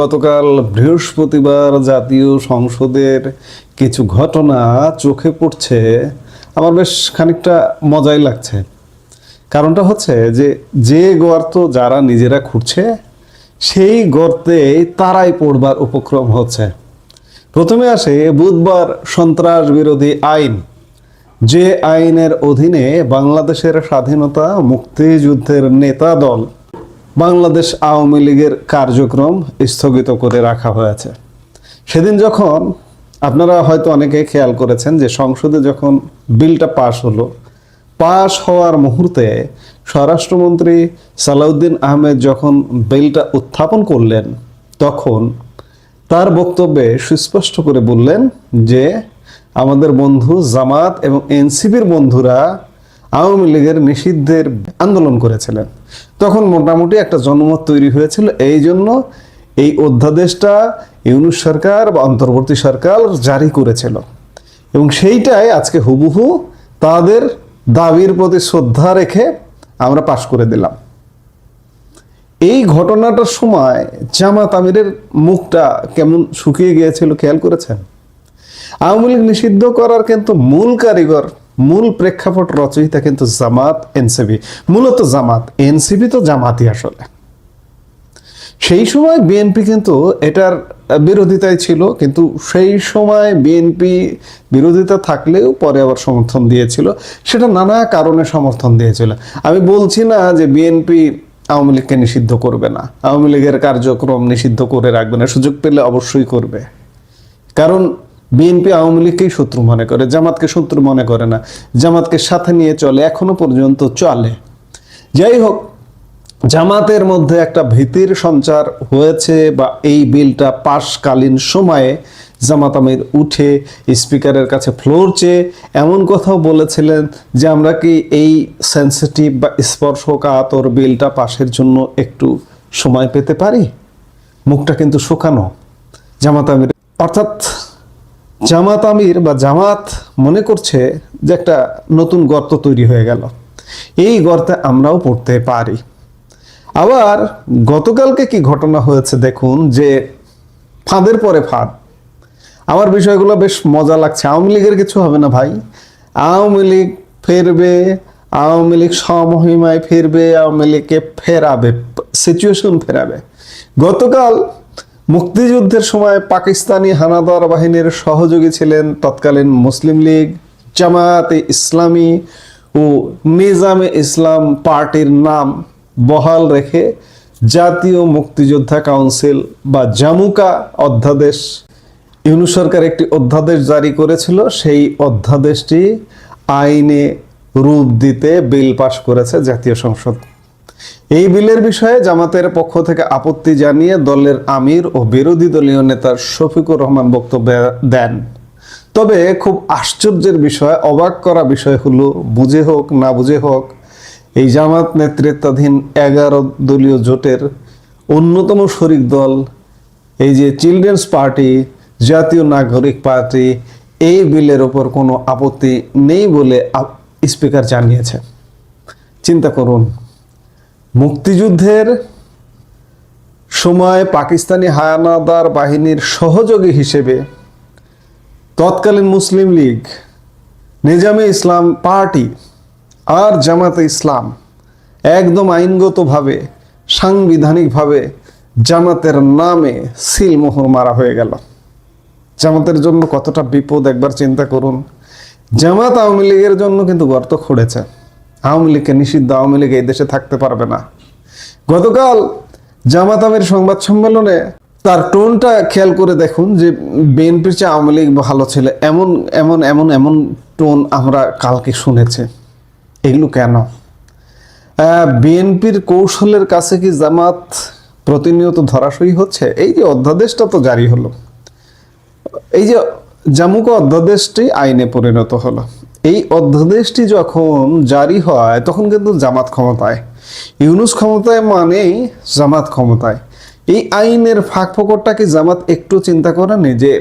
গতকাল বৃহস্পতিবার জাতীয় সংসদের কিছু ঘটনা চোখে পড়ছে, আমার বেশ খানিকটা মজাই লাগছে। কারণটা হচ্ছে যে গর্ত যারা নিজেরা খুঁড়ছে সেই গর্তে তারাই পড়বার উপক্রম হচ্ছে। প্রথমে আসে বুধবার সন্ত্রাস বিরোধী আইন, যে আইনের অধীনে বাংলাদেশের স্বাধীনতা মুক্তিযুদ্ধের নেতা দল বাংলাদেশ আওয়ামী লীগের কার্যক্রম স্থগিত করে রাখা হয়েছে। সেদিন যখন আপনারা হয়তো অনেকে খেয়াল করেছেন যে সংসদে যখন বিলটা পাশ হলো, পাশ হওয়ার মুহূর্তে স্বরাষ্ট্রমন্ত্রী সালাউদ্দিন আহমেদ যখন বিলটা উত্থাপন করলেন, তখন তার বক্তব্যে সুস্পষ্ট করে বললেন যে আমাদের বন্ধু জামাত এবং এনসিপির বন্ধুরা আওয়ামী লীগের নিষিদ্ধের আন্দোলন করেছিলেন। তখন মোটামুটি একটা জনমত তৈরি হয়েছিল, এই জন্য এই অধ্যাদেশটা ইউনূস সরকার বা অন্তর্বর্তী সরকার জারি করেছিল, এবং সেইটাই আজকে হুবহু তাদের দাবির প্রতি শ্রদ্ধা রেখে আমরা পাশ করে দিলাম। এই ঘটনাটার সময় জামাত আমিরের মুখটা কেমন শুকিয়ে গিয়েছিল খেয়াল করেছেন? আওয়ামী লীগ নিষিদ্ধ করার কিন্তু মূল কারিগর, মূল প্রেক্ষাপট রচয়িতা কিন্তু জামাত এনসিপি, মূলত জামাত। এনসিপি তো জামাতই আসলে। সেই সময় বিএনপি কিন্তু এটার বিরোধিতায় ছিল, কিন্তু সেই সময় বিএনপি বিরোধিতা থাকলেও পরে আবার সমর্থন দিয়েছিল। সেটা নানা কারণে সমর্থন দিয়েছিল। আমি বলছি না যে বিএনপি আওয়ামী লীগকে নিষিদ্ধ করবে না, আওয়ামী লীগের কার্যক্রম নিষিদ্ধ করে রাখবে না, সুযোগ পেলে অবশ্যই করবে। কারণ বিএনপি আওয়ামী লীগকেই শত্রু মনে করে, জামাতকে শত্রু মনে করে না, জামাতকে সাথে নিয়ে চলে, এখনো পর্যন্ত চলে। যাই হোক, জামাতের মধ্যে একটা ভীতির সঞ্চার হয়েছে, বা এই বিলটা পাশকালীন সময়ে জামাত আমির উঠে স্পিকারের কাছে ফ্লোর চেয়ে এমন কথাও বলেছিলেন যে আমরা কি এই সেন্সিটিভ বা স্পর্শকাতর বিলটা পাশের জন্য একটু সময় পেতে পারি। মুখটা কিন্তু শুকানো জামাত আমির, অর্থাৎ জামাত আমির বা জামাত মনে করছে যে একটা নতুন গর্ত তৈরি হয়ে গেল, এই গর্তে আমরাও পড়তে পারি। আবার গতকালকে কি ঘটনা হয়েছে দেখুন, যে ফাঁদের পরে ফাঁদ। আমার বিষয়গুলো বেশ মজা লাগছে। আওয়ামী লীগের কিছু হবে না ভাই, আওয়ামী লীগ ফিরবে, আওয়ামী লীগ সমহিমায় ফিরবে, আওয়ামী লীগকে ফেরাবে, সিচুয়েশন ফেরাবে। গতকাল মুক্তিযুদ্ধের সময় পাকিস্তানি হানাদার বাহিনীর সহযোগী ছিলেন তৎকালীন মুসলিম লীগ, জামায়াতে ইসলামী ও নিজামে ইসলাম পার্টির নাম বহাল রেখে জাতীয় মুক্তিযোদ্ধা কাউন্সিল বা জামুকা অধ্যাদেশ, ইউনূস সরকার একটি অধ্যাদেশ জারি করেছিল। সেই অধ্যাদেশটি আইনে রূপ দিতে বিল পাশ করেছে জাতীয় সংসদ। এই বিলের বিষয়ে জামাতের পক্ষ থেকে আপত্তি জানিয়ে দলের আমির ও বিরোধী দলীয় নেতা শফিকুর রহমান বক্তব্য দেন। তবে খুব আশ্চর্যের বিষয়, অবাক করা বিষয় হলো, বুঝে হোক না বুঝে হোক, এই জামাত নেতৃত্বাধীন 11 দলীয় জোটের অন্যতম শরিক দল এই যে চিলড্রেন্স পার্টি, জাতীয় নাগরিক পার্টি, এই বিলের ওপর কোনো আপত্তি নেই বলে স্পিকার জানিয়েছে। চিন্তা করুন, মুক্তিযুদ্ধের সময় পাকিস্তানি হানাদার বাহিনীর সহযোগী হিসেবে তৎকালীন মুসলিম লীগ, নিজামে ইসলাম পার্টি আর জামাতে ইসলাম একদম আইনগতভাবে, সাংবিধানিকভাবে জামাতের নামে সিলমোহর মারা হয়ে গেল। জামাতের জন্য কতটা বিপদ একবার চিন্তা করুন। জামাত আওয়ামী লীগের জন্য কিন্তু গর্ত খুঁড়েছে। আওয়ামী লীগকে নিষিদ্ধ, আওয়ামী লীগ এই দেশে থাকতে পারবে না। গতকাল জামাত আমির সংবাদ সম্মেলনে তার টোনটা খেয়াল করে দেখুন, যে বিএনপির চেয়ে আওয়ামী লীগ ভালো ছিল, এমন এমন এমন এমন টোন আমরা কালকে শুনেছি। এগুলো কেন? বিএনপির কৌশলের কাছে কি জামাত প্রতিনিয়ত ধরাশয়ী হচ্ছে? এই যে অধ্যাদেশটা তো জারি হলো, এই যে জামুকা অধ্যাদেশটি আইনে পরিণত হলো, এই অধ্যাদেশটি যখন জারি হয় তখন কিন্তু জামাত ক্ষমতায়, ইউনূস ক্ষমতায় মানেই জামাত ক্ষমতায়। এই আইনের ফাঁক ফোকরটা কি জামাত একটু চিন্তা করেনি যে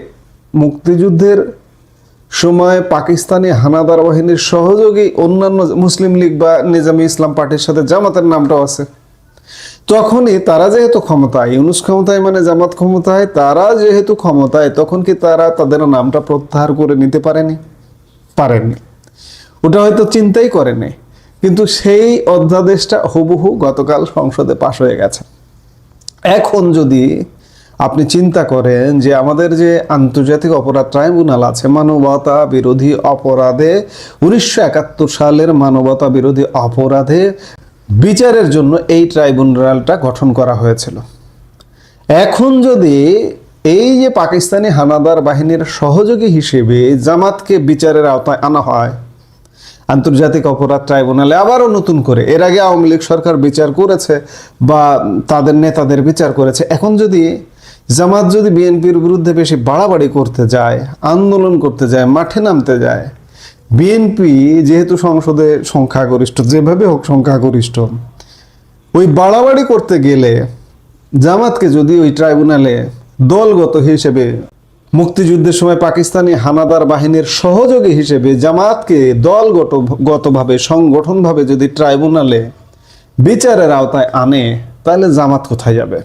মুক্তিযুদ্ধের সময় পাকিস্তানি হানাদার বাহিনীর সহযোগী অন্যান্য মুসলিম লীগ বা নিজামী ইসলাম পার্টির সাথে জামাতের নামটাও আছে? তখনই তারা যেহেতু ক্ষমতায়, ইউনূস ক্ষমতায় মানে জামাত ক্ষমতায়, তারা যেহেতু ক্ষমতায়, তখন কি তারা তাদের নামটা প্রত্যাহার করে নিতে পারেননি। ওটা হয়তো চিন্তাই করেনি, কিন্তু সেই অধ্যাদেশটা হুবহু গতকাল সংসদে পাশ হয়ে গেছে। এখন যদি আপনি চিন্তা করেন যে আমাদের যে আন্তর্জাতিক অপরাধ ট্রাইব্যুনাল আছে, মানবতা বিরোধী অপরাধে 1971 সালের মানবতা বিরোধী অপরাধে বিচারের জন্য এই ট্রাইব্যুনালটা গঠন করা হয়েছিল। এখন যদি এই যে পাকিস্তানি হানাদার বাহিনীর সহযোগী হিসেবে জামাতকে বিচারের আওতায় আনা হয় আন্তর্জাতিক অপরাধ ট্রাইব্যুনালে আবারও নতুন করে, এর আগে আওয়ামী লীগ সরকার বিচার করেছে বা তাদের নেতাদের বিচার করেছে, এখন যদি জামাত যদি বিএনপির বিরুদ্ধে বেশি বাড়াবাড়ি করতে যায়, আন্দোলন করতে যায়, মাঠে নামতে যায়, বিএনপি যেহেতু সংসদে সংখ্যাগরিষ্ঠ, যেভাবে হোক সংখ্যাগরিষ্ঠ, ওই বাড়াবাড়ি করতে গেলে জামাতকে যদি ওই ট্রাইব্যুনালে দলগত হিসেবে, মুক্তিযুদ্ধের সময় পাকিস্তানি হানাদার বাহিনীর সহযোগী হিসেবে জামাতকে দলগতভাবে সংগঠনভাবে যদি ট্রাইব্যুনালে বিচারের আওতায় আনে, তাহলে জামাত কোথায় যাবে?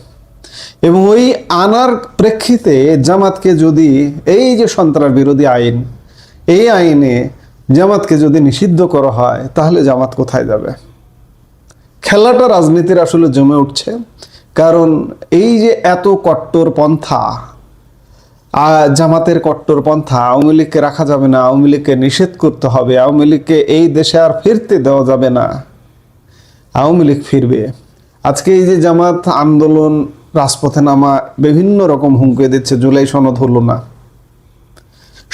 এবং ওই আনার প্রেক্ষিতে জামাতকে যদি এই যে সন্ত্রাস বিরোধী আইন, এই আইনে জামাতকে যদি নিষিদ্ধ করা হয়, তাহলে জামাত কোথায় যাবে? খেলাটা রাজনীতির আসলে জমে উঠছে। কারণ এই যে এত কট্টরপন্থা, জামাতের কট্টরপন্থা, আওয়ামী লীগকে রাখা যাবে না, আওয়ামী লীগকে নিষেধ করতে হবে, আওয়ামী লীগকে এই দেশে আর ফিরতে দেওয়া যাবে না, আওয়ামী লীগ ফিরবে। আজকে এই যে জামাত আন্দোলন, রাজপথে নামা, বিভিন্ন রকম হুমকি দিচ্ছে, জুলাই সনদ হলো না,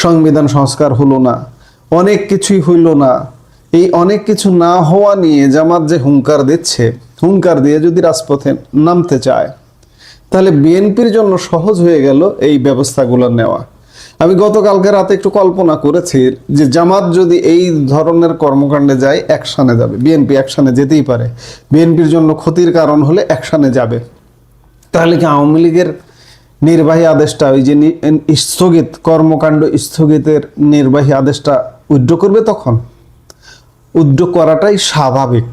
সংবিধান সংস্কার হলো না, অনেক কিছুই হইল না। এই অনেক কিছু না হওয়া নিয়ে জামাত যে হুঙ্কার দিচ্ছে, হুঙ্কার দিয়ে যদি রাজপথে নামতে চায়, তাহলে বিএনপির জন্য সহজ হয়ে গেল এই ব্যবস্থাগুলো নেওয়া। আমি গতকালকে রাতে একটু কল্পনা করেছি যে জামাত যদি এই ধরনের কর্মকাণ্ডে যায়, অ্যাকশনে যাবে, বিএনপি অ্যাকশনে যেতেই পারে, বিএনপির জন্য ক্ষতির কারণ হলে অ্যাকশনে যাবে। তাহলে কি আওয়ামী লীগের নির্বাহী আদেশটা, ওই যে স্থগিত কর্মকাণ্ড স্থগিতের নির্বাহী আদেশটা উইথড্র করবে? তখন উইথড্র করাটাই স্বাভাবিক।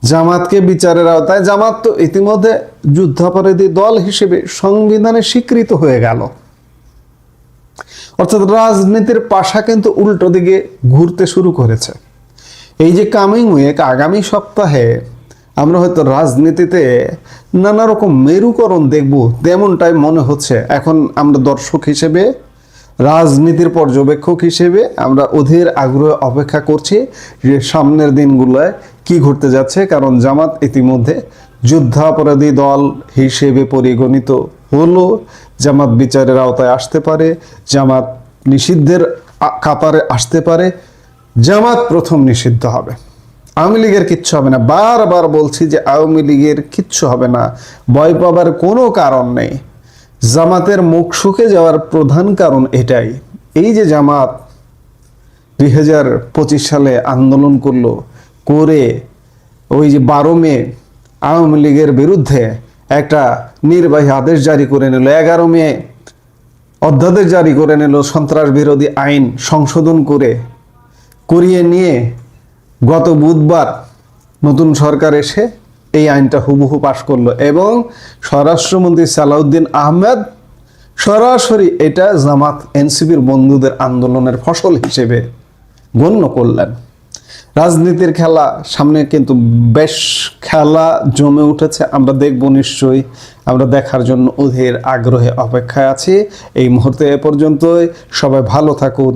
জামাতকে বিচারের আওতায়, জামাত তো ইতিমধ্যে যুদ্ধাপরাধী দল হিসেবে সংবিধানে স্বীকৃত হয়ে গেল। অর্থাৎ রাজনীতির পাশা কিন্তু উল্টো দিকে ঘুরতে শুরু করেছে। এই যে কামিং উইক, আগামী সপ্তাহে আমরা হয়তো রাজনীতিতে নানা রকম মেরুকরণ দেখব, তেমনটাই মনে হচ্ছে। এখন আমরা দর্শক হিসেবে, রাজনীতির পর্যবেক্ষক হিসেবে আমরা অধীর আগ্রহে অপেক্ষা করছি যে সামনের দিনগুলোয় কি ঘটতে যাচ্ছে। কারণ জামাত ইতিমধ্যে যুদ্ধাপরাধী দল হিসেবে পরিগণিত হলো, জামাত বিচারের আওতায় আসতে পারে, জামাত নিষিদ্ধের কাতারে আসতে পারে, জামাত প্রথম নিষিদ্ধ হবে। আওয়ামী লীগের কিচ্ছু হবে না, বারবার বলছি যে আওয়ামী লীগের কিচ্ছু হবে না, ভয় পাবার কোনো কারণ নেই। জামাতের মুখ শুকে যাওয়ার প্রধান কারণ এটাই। এই যে জামাত 2025 সালে আন্দোলন করলো, করে ওই যে 12 মে আওয়ামী লীগের বিরুদ্ধে একটা নির্বাহী আদেশ জারি করে নিল, 11 মে অধ্যাদেশ জারি করে নিল, সন্ত্রাস বিরোধী আইন সংশোধন করিয়ে নিয়ে গত বুধবার নতুন সরকার এসে এই আইনটা হুবহু পাশ করলো এবং স্বরাষ্ট্রমন্ত্রী সালাউদ্দিন আহমেদ সরাসরি এটা জামাত এনসিপির বন্ধুদের আন্দোলনের ফসল হিসেবে গণ্য করলেন। রাজনীতির খেলা সামনে কিন্তু বেশ খেলা জমে উঠেছে, আমরা দেখব নিশ্চয়ই, আমরা দেখার জন্য অধীর আগ্রহে অপেক্ষায় আছি। এই মুহূর্তে এ পর্যন্তই, সবাই ভালো থাকুন।